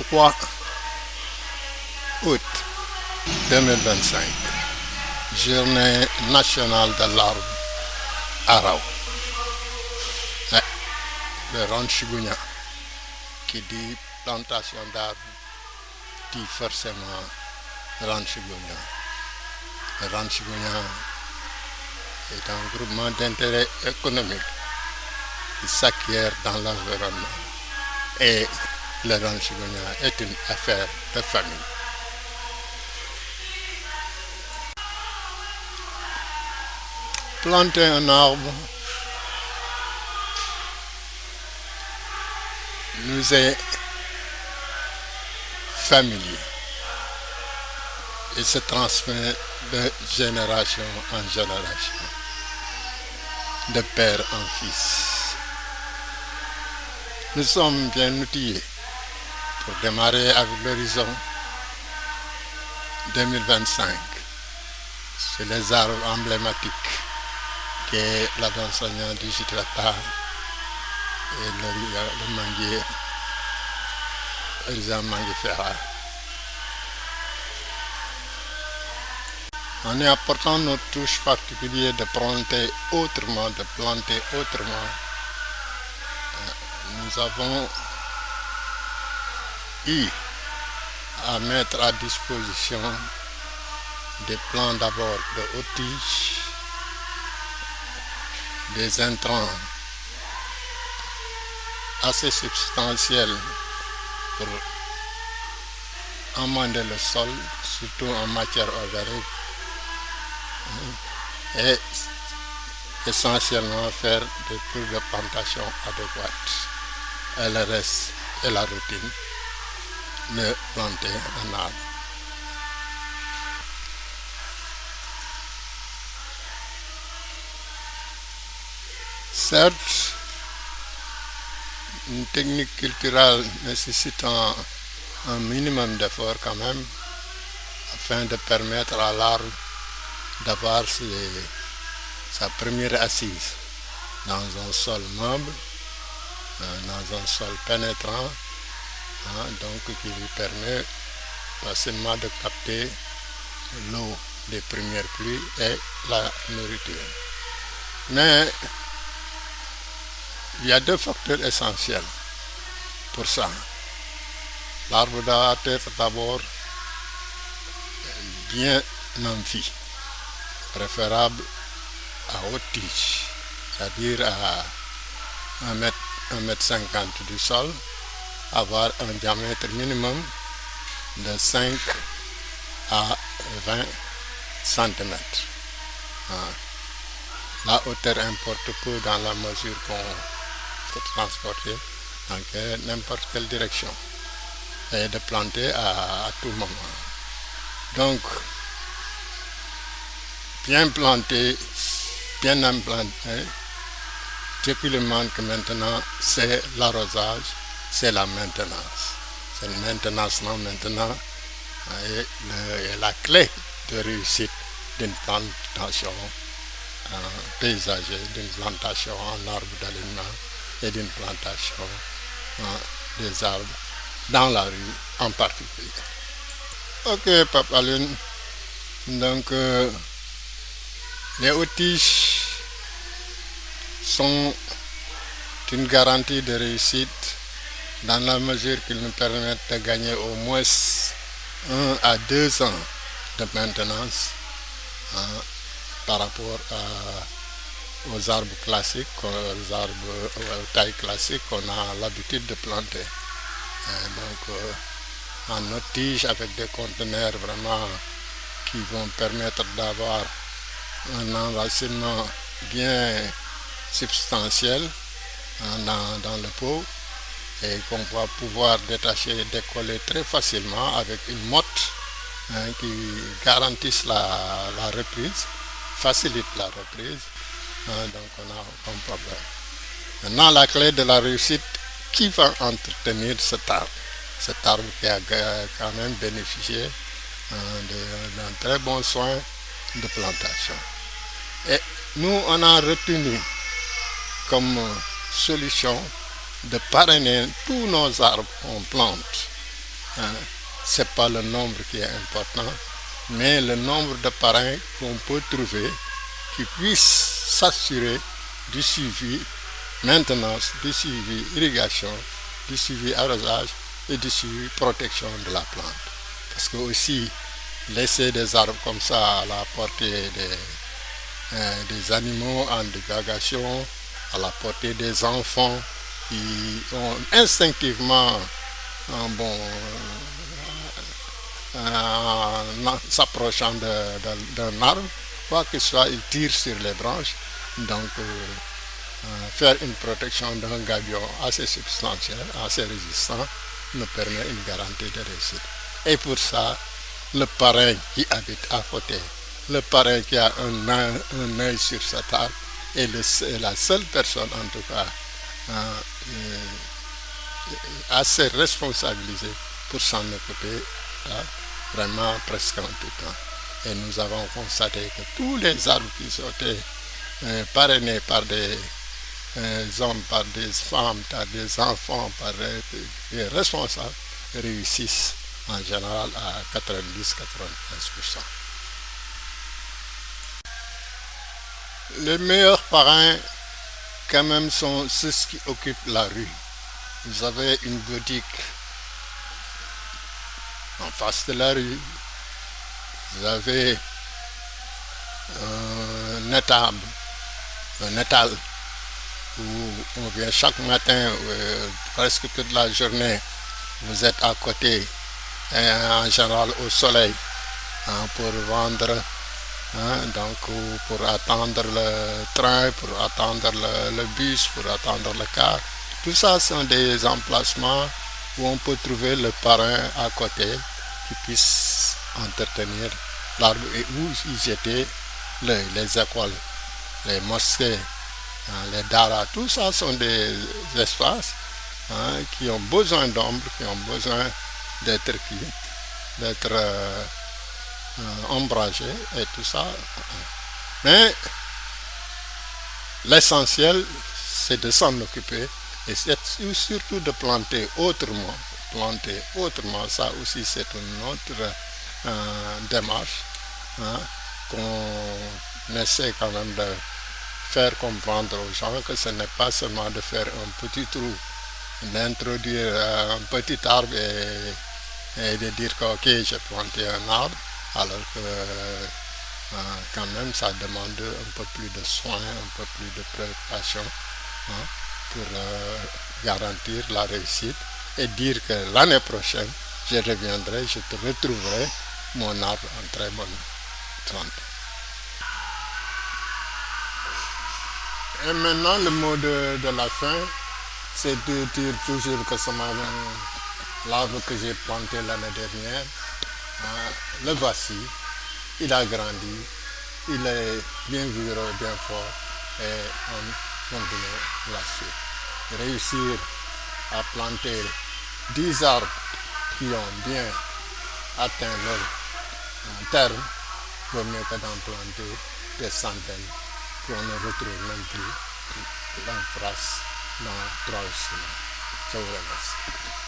3 août 2025, journée nationale de l'arbre à Rao. Le Ranch Gounia, qui dit plantation d'arbres, dit forcément Ranch Gounia. Le Ranch Gounia est un groupement d'intérêt économique qui s'acquiert dans l'environnement. Et le Ranch Gounia est une affaire de famille. Planter un arbre nous est familier et se transmet de génération en génération, de père en fils. Nous sommes bien outillés pour démarrer avec l'horizon 2025 sur les arbres emblématiques qui est la Dansagna du Gitrata et le manguier, Risa mangifera. En y apportant notre touche particulière de planter autrement, nous avons eu à mettre à disposition des plants d'abord de haute tige, des intrants assez substantiels pour amender le sol, surtout en matière organique, et essentiellement faire des tours de plantation adéquates. Et le reste est la routine de planter un arbre. Certes, une technique culturelle nécessitant un minimum d'effort quand même, afin de permettre à l'arbre d'avoir sa première assise dans un sol meuble, dans un sol pénétrant, donc qui lui permet facilement de capter l'eau des premières pluies et la nourriture. Mais il y a deux facteurs essentiels pour ça. L'arbre doit être d'abord bien amphi, préférable à haute tige, c'est-à-dire à 1,50 m du sol, avoir un diamètre minimum de 5 à 20 cm. La hauteur importe peu dans la mesure qu'on peut transporter dans n'importe quelle direction et de planter à tout moment. Donc, bien planté, bien implanté, ce qui lui manque maintenant, c'est l'arrosage, c'est la maintenance. Cette maintenance-là maintenant est la clé de réussite d'une plantation paysager, d'une plantation en arbres d'aliment et d'une plantation des arbres dans la rue en particulier. Ok, Papa Lune. Donc, les hautes tiges sont une garantie de réussite dans la mesure qu'ils nous permettent de gagner au moins 1 à 2 ans de maintenance par rapport aux arbres classiques, aux arbres taille classique qu'on a l'habitude de planter. Donc, en haute tige avec des conteneurs vraiment qui vont permettre d'avoir un enracinement bien substantiel dans le pot et qu'on va pouvoir détacher et décoller très facilement avec une motte qui garantisse la reprise, facilite la reprise. Donc on a aucun problème. Maintenant, la clé de la réussite, qui va entretenir cet arbre qui a quand même bénéficié d'un très bon soin de plantation. Et nous, on a retenu comme solution de parrainer tous nos arbres qu'on plante Hein. Ce n'est pas le nombre qui est important, mais le nombre de parrains qu'on peut trouver qui puissent s'assurer du suivi maintenance, du suivi irrigation, du suivi arrosage et du suivi protection de la plante. Parce que aussi, laisser des arbres comme ça à la portée des animaux en divagation, à la portée des enfants qui ont instinctivement bon, en s'approchant d'un arbre, quoi que ce soit, ils tirent sur les branches. Donc, faire une protection d'un gabion assez substantiel, assez résistant, nous permet une garantie de réussite. Et pour ça, le parrain qui habite à côté, le parrain qui a un œil sur cet arbre, est la seule personne, en tout cas, assez responsabilisée pour s'en occuper vraiment presque en tout temps. Et nous avons constaté que tous les arbres qui sont parrainés par des hommes, par des femmes, par des enfants, par des responsables, réussissent en général à 90-95%. Les meilleurs parrains, quand même, sont ceux qui occupent la rue. Vous avez une boutique en face de la rue, vous avez un étal où on vient chaque matin, presque toute la journée, vous êtes à côté, en général au soleil, pour vendre, donc pour attendre le train, pour attendre le bus, pour attendre le car. Tout ça sont des emplacements où on peut trouver le parrain à côté qui puisse entretenir l'arbre et où y jeter les écoles, les mosquées, les daras. Tout ça sont des espaces qui ont besoin d'ombre, qui ont besoin d'être ombragés et tout ça. Mais l'essentiel, c'est de s'en occuper et c'est surtout de planter autrement. Planter autrement, ça aussi c'est une autre démarche qu'on essaie quand même de faire comprendre aux gens que ce n'est pas seulement de faire un petit trou, d'introduire un petit arbre et de dire que ok, j'ai planté un arbre, alors que quand même ça demande un peu plus de soins, un peu plus de préoccupation pour garantir la réussite et dire que l'année prochaine, je reviendrai, je te retrouverai mon arbre en très bonne santé. Et maintenant, le mot de la fin, c'est de dire toujours que l'arbre que j'ai planté l'année dernière, le voici, il a grandi, il est bien vigoureux, bien fort, et on continue la suite. Réussir à planter 10 arbres qui ont bien atteint leur terme, vaut mieux que d'en planter des centaines qu'on ne retrouve même plus en place dans 3 semaines. Je vous remercie.